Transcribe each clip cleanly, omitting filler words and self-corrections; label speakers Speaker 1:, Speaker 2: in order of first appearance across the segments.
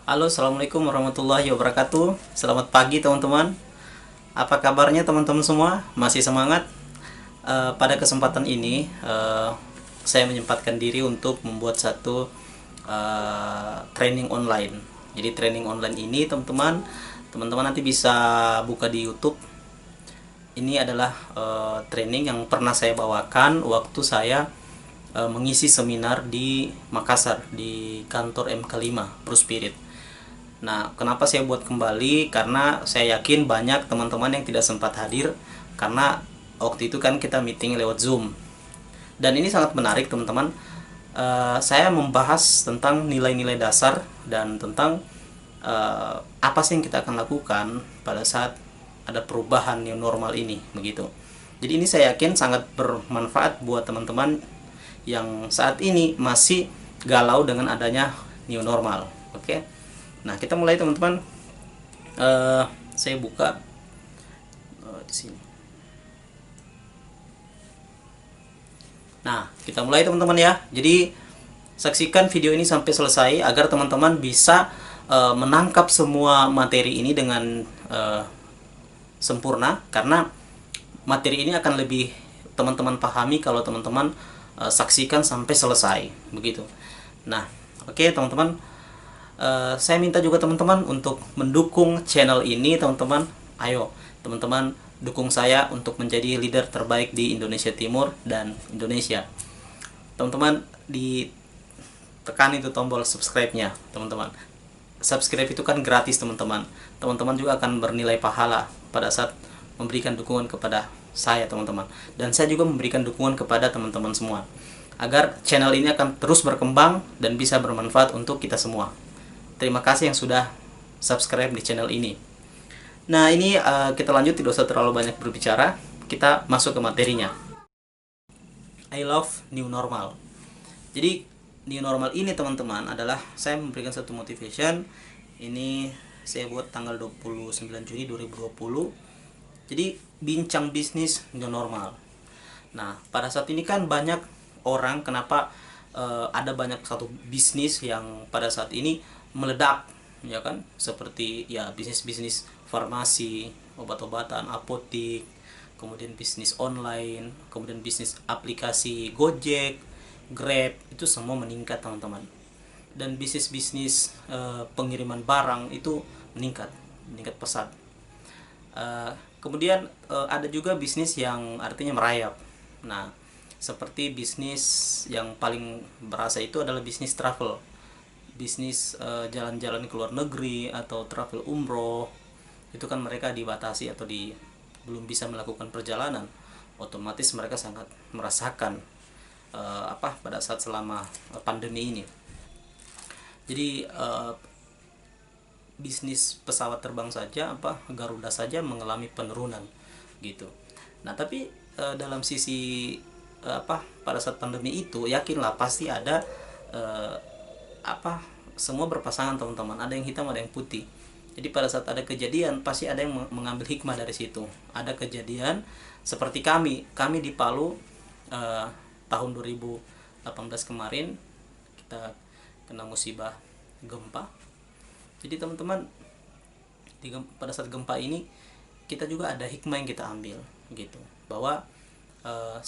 Speaker 1: Halo, assalamualaikum warahmatullahi wabarakatuh. Selamat pagi teman-teman. Apa kabarnya teman-teman semua? Masih semangat? Pada kesempatan ini, saya menyempatkan diri untuk membuat satu training online. Jadi training online ini teman-teman nanti bisa buka di YouTube. Ini adalah training yang pernah saya bawakan waktu saya mengisi seminar di Makassar di kantor MK5 Spirit. Nah, kenapa saya buat kembali? Karena saya yakin banyak teman-teman yang tidak sempat hadir karena waktu itu kan kita meeting lewat Zoom. Dan ini sangat menarik, teman-teman. Saya membahas tentang nilai-nilai dasar dan tentang apa sih yang kita akan lakukan pada saat ada perubahan new normal ini, begitu. Jadi ini saya yakin sangat bermanfaat buat teman-teman yang saat ini masih galau dengan adanya new normal. Oke. Nah, kita mulai teman-teman. Saya buka di sini. Nah, kita mulai teman-teman ya. Jadi saksikan video ini sampai selesai agar teman-teman bisa menangkap semua materi ini dengan sempurna, karena materi ini akan lebih teman-teman pahami kalau teman-teman saksikan sampai selesai, begitu. Nah, oke teman-teman. Saya minta juga teman-teman untuk mendukung channel ini, teman-teman. Ayo teman-teman dukung saya untuk menjadi leader terbaik di Indonesia Timur dan Indonesia. Teman-teman ditekan itu tombol subscribe-nya, teman-teman. Subscribe itu kan gratis, teman-teman. Teman-teman juga akan bernilai pahala pada saat memberikan dukungan kepada saya, teman-teman. Dan saya juga memberikan dukungan kepada teman-teman semua agar channel ini akan terus berkembang dan bisa bermanfaat untuk kita semua. Terima kasih yang sudah subscribe di channel ini. Nah, ini kita lanjut, tidak usah terlalu banyak berbicara. Kita masuk ke materinya. I love new normal. Jadi new normal ini teman-teman adalah saya memberikan satu motivation. Ini saya buat tanggal 29 Juni 2020. Jadi bincang bisnis new normal. Nah, pada saat ini kan banyak orang, kenapa ada banyak satu bisnis yang pada saat ini meledak, ya kan, seperti ya bisnis-bisnis farmasi, obat-obatan, apotik, kemudian bisnis online, kemudian bisnis aplikasi Gojek, Grab, itu semua meningkat teman-teman. Dan bisnis-bisnis pengiriman barang itu meningkat pesat. Kemudian ada juga bisnis yang artinya merayap. Nah, seperti bisnis yang paling berasa itu adalah bisnis travel, bisnis jalan-jalan ke luar negeri atau travel umroh. Itu kan mereka dibatasi atau belum bisa melakukan perjalanan, otomatis mereka sangat merasakan pada saat selama pandemi ini. Jadi bisnis pesawat terbang saja, Garuda saja mengalami penurunan gitu. Nah, tapi dalam sisi pada saat pandemi itu yakinlah pasti ada semua berpasangan teman-teman, ada yang hitam ada yang putih. Jadi pada saat ada kejadian pasti ada yang mengambil hikmah dari situ. Ada kejadian seperti kami di Palu tahun 2018 kemarin kita kena musibah gempa. Jadi teman-teman pada saat gempa ini kita juga ada hikmah yang kita ambil gitu, bahwa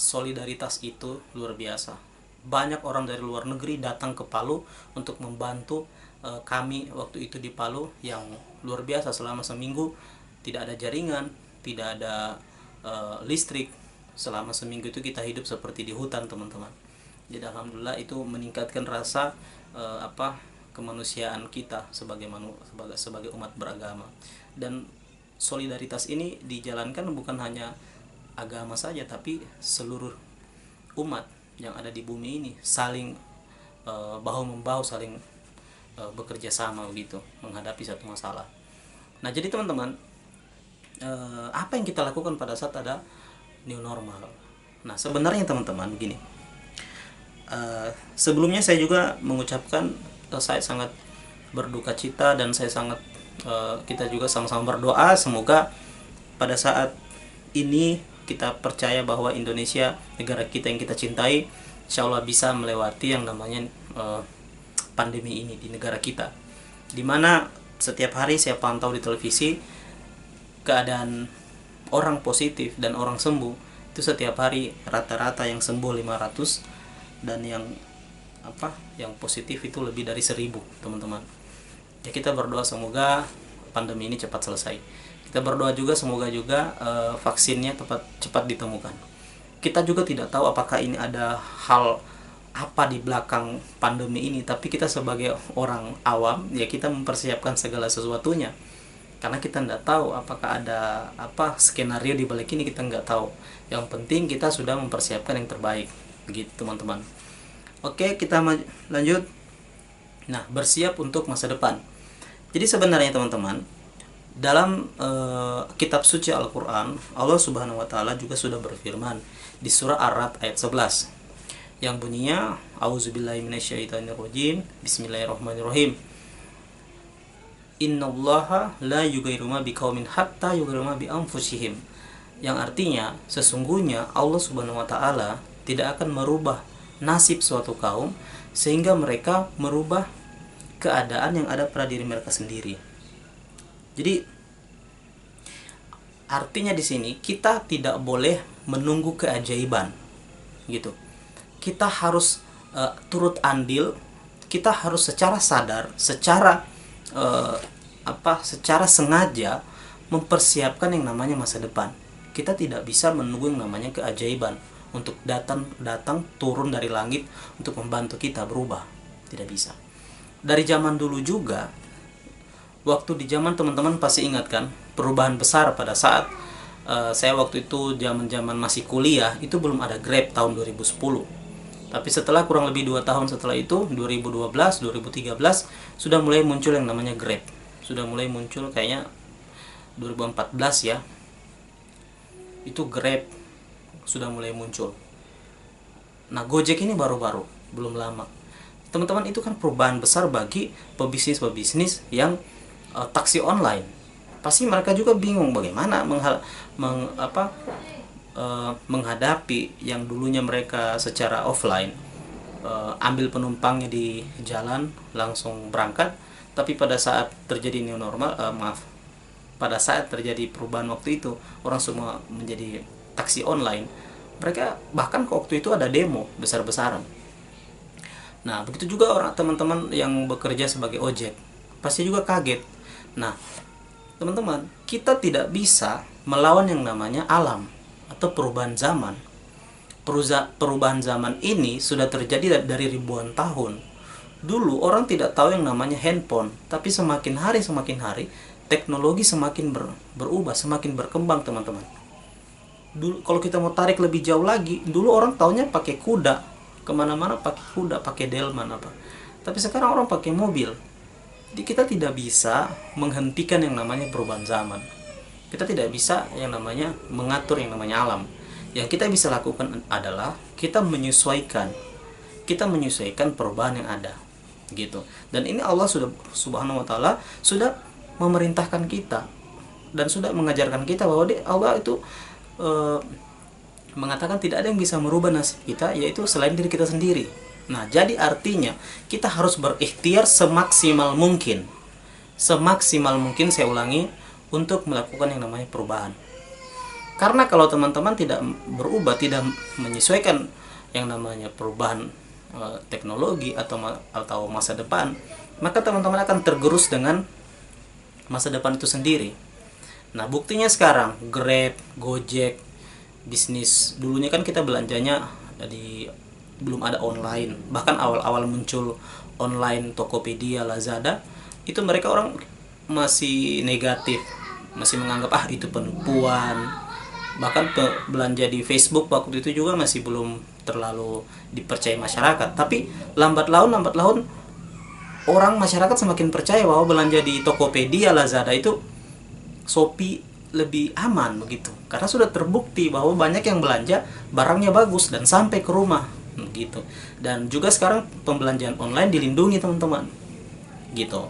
Speaker 1: solidaritas itu luar biasa. Banyak orang dari luar negeri datang ke Palu untuk membantu kami waktu itu di Palu, yang luar biasa. Selama seminggu tidak ada jaringan, tidak ada listrik. Selama seminggu itu kita hidup seperti di hutan, teman-teman. Jadi alhamdulillah itu meningkatkan rasa kemanusiaan kita sebagai umat beragama. Dan solidaritas ini dijalankan bukan hanya agama saja, tapi seluruh umat yang ada di bumi ini saling bahu membahu, saling bekerja sama begitu menghadapi satu masalah. Nah, jadi teman-teman, apa yang kita lakukan pada saat ada new normal? Nah, sebenarnya teman-teman begini, sebelumnya saya juga mengucapkan saya sangat berduka cita dan saya sangat kita juga sama-sama berdoa semoga pada saat ini kita percaya bahwa Indonesia, negara kita yang kita cintai, insya Allah bisa melewati yang namanya pandemi ini di negara kita. Dimana setiap hari saya pantau di televisi keadaan orang positif dan orang sembuh itu setiap hari rata-rata yang sembuh 500 dan yang positif itu lebih dari 1000, teman-teman. Ya, kita berdoa semoga pandemi ini cepat selesai. Kita berdoa juga semoga juga vaksinnya cepat ditemukan. Kita juga tidak tahu apakah ini ada hal apa di belakang pandemi ini, tapi kita sebagai orang awam ya kita mempersiapkan segala sesuatunya, karena kita tidak tahu apakah ada skenario di balik ini, kita nggak tahu. Yang penting kita sudah mempersiapkan yang terbaik, gitu teman-teman. Oke, kita lanjut. Nah, bersiap untuk masa depan. Jadi sebenarnya teman-teman, dalam kitab suci Al-Quran, Allah Subhanahu wa Ta'ala juga sudah berfirman di surah Ar-Ra'd ayat 11 yang bunyinya A'udzubillahi minasyaitonirrajim, Bismillahirrahmanirrahim. Innallaha la yughayyiru ma biqaumin hatta yughayyiru ma bi anfusihim. Yang artinya sesungguhnya Allah Subhanahu wa Ta'ala tidak akan merubah nasib suatu kaum sehingga mereka merubah keadaan yang ada pada diri mereka sendiri. Jadi artinya di sini kita tidak boleh menunggu keajaiban, gitu. Kita harus turut andil, kita harus secara sadar, secara sengaja mempersiapkan yang namanya masa depan. Kita tidak bisa menunggu yang namanya keajaiban untuk datang turun dari langit untuk membantu kita berubah. Tidak bisa. Dari zaman dulu juga, waktu di zaman teman-teman pasti ingat kan, perubahan besar pada saat saya waktu itu zaman masih kuliah, itu belum ada Grab tahun 2010. Tapi setelah kurang lebih 2 tahun setelah itu, 2012, 2013, sudah mulai muncul yang namanya Grab. Sudah mulai muncul kayaknya 2014 ya. Itu Grab sudah mulai muncul. Nah, Gojek ini baru-baru, belum lama. Teman-teman, itu kan perubahan besar bagi pebisnis yang taksi online. Pasti mereka juga bingung bagaimana menghadapi yang dulunya mereka secara offline, ambil penumpangnya di jalan langsung berangkat, tapi pada saat terjadi new normal, pada saat terjadi perubahan waktu itu orang semua menjadi taksi online. Mereka bahkan waktu itu ada demo besar-besaran. Nah, begitu juga orang teman-teman yang bekerja sebagai ojek pasti juga kaget. Nah, teman-teman, kita tidak bisa melawan yang namanya alam atau perubahan zaman. Perubahan zaman ini sudah terjadi dari ribuan tahun. Dulu orang tidak tahu yang namanya handphone, tapi semakin hari teknologi semakin berubah, semakin berkembang, teman-teman. Dulu kalau kita mau tarik lebih jauh lagi, dulu orang taunya pakai kuda, kemana-mana pakai kuda, pakai delman apa. Tapi sekarang orang pakai mobil. Jadi kita tidak bisa menghentikan yang namanya perubahan zaman. Kita tidak bisa yang namanya mengatur yang namanya alam. Yang kita bisa lakukan adalah kita menyesuaikan perubahan yang ada, gitu. Dan ini Allah Subhanahu wa Ta'ala sudah memerintahkan kita dan sudah mengajarkan kita bahwa Allah itu mengatakan tidak ada yang bisa merubah nasib kita yaitu selain diri kita sendiri. Nah, jadi artinya kita harus berikhtiar semaksimal mungkin, saya ulangi, untuk melakukan yang namanya perubahan. Karena kalau teman-teman tidak berubah, tidak menyesuaikan yang namanya perubahan teknologi atau masa depan, maka teman-teman akan tergerus dengan masa depan itu sendiri. Nah, buktinya sekarang Grab, Gojek, bisnis dulunya kan kita belanjanya belum ada online. Bahkan awal-awal muncul online Tokopedia, Lazada, itu mereka orang masih negatif, masih menganggap itu penipuan. Bahkan belanja di Facebook waktu itu juga masih belum terlalu dipercaya masyarakat. Tapi lambat laun masyarakat semakin percaya bahwa belanja di Tokopedia, Lazada itu Shopee lebih aman begitu. Karena sudah terbukti bahwa banyak yang belanja barangnya bagus dan sampai ke rumah gitu. Dan juga sekarang pembelanjaan online dilindungi, teman-teman. Gitu.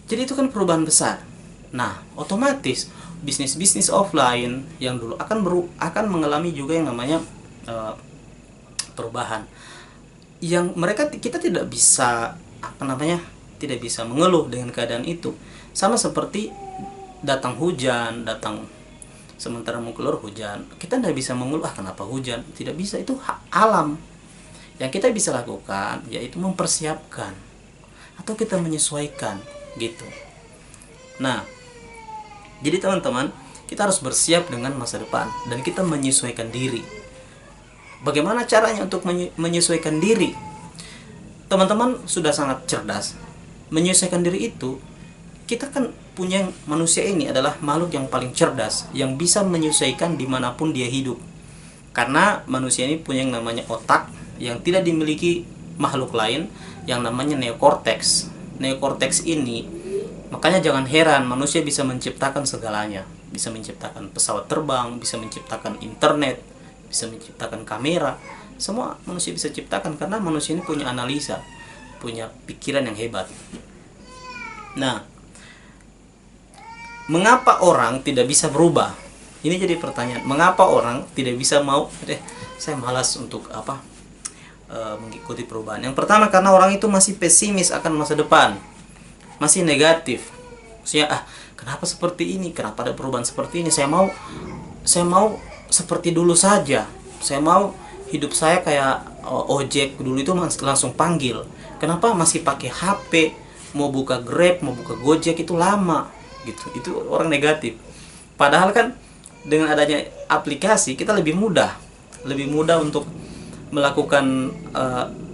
Speaker 1: Jadi itu kan perubahan besar. Nah, otomatis bisnis tidak yang dulu akan mengalami juga yang namanya perubahan. Yang kita tidak bisa tidak bisa mengeluh dengan keadaan itu. Sama seperti datang hujan, datang sementara mau keluar hujan, kita tidak bisa mengeluh, kenapa hujan, tidak bisa, itu hak alam. Yang kita bisa lakukan yaitu mempersiapkan atau kita menyesuaikan gitu. Nah, jadi teman-teman, kita harus bersiap dengan masa depan dan kita menyesuaikan diri. Bagaimana caranya untuk menyesuaikan diri? Teman-teman sudah sangat cerdas. Menyesuaikan diri itu, kita kan punya, manusia ini adalah makhluk yang paling cerdas, yang bisa menyesuaikan dimanapun dia hidup. Karena manusia ini punya yang namanya otak yang tidak dimiliki makhluk lain, yang namanya neokortex. Neokortex ini, makanya jangan heran manusia bisa menciptakan segalanya. Bisa menciptakan pesawat terbang, bisa menciptakan internet, bisa menciptakan kamera. Semua manusia bisa ciptakan karena manusia ini punya analisa, punya pikiran yang hebat. Nah, mengapa orang tidak bisa berubah? Ini jadi pertanyaan. Mengapa orang tidak bisa saya malas untuk mengikuti perubahan. Yang pertama, karena orang itu masih pesimis akan masa depan, masih negatif. Maksudnya, kenapa seperti ini? Kenapa ada perubahan seperti ini? Saya mau seperti dulu saja. Saya mau hidup saya kayak ojek dulu itu langsung panggil. Kenapa masih pakai HP? Mau buka Grab, mau buka Gojek itu lama gitu. Itu orang negatif. Padahal kan dengan adanya aplikasi kita lebih mudah untuk melakukan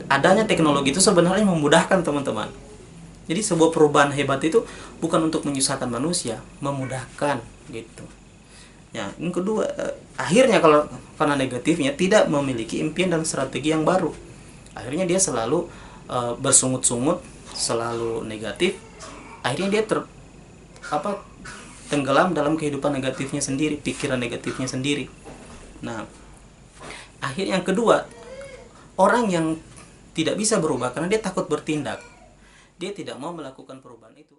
Speaker 1: adanya teknologi itu sebenarnya memudahkan teman-teman. Jadi sebuah perubahan hebat itu bukan untuk menyusahkan manusia, memudahkan gitu. Ya, yang kedua, akhirnya kalau karena negatifnya tidak memiliki impian dan strategi yang baru. Akhirnya dia selalu bersungut-sungut, selalu negatif. Akhirnya dia tenggelam dalam kehidupan negatifnya sendiri, pikiran negatifnya sendiri. Nah, akhirnya yang kedua, orang yang tidak bisa berubah karena dia takut bertindak. Dia tidak mau melakukan perubahan itu.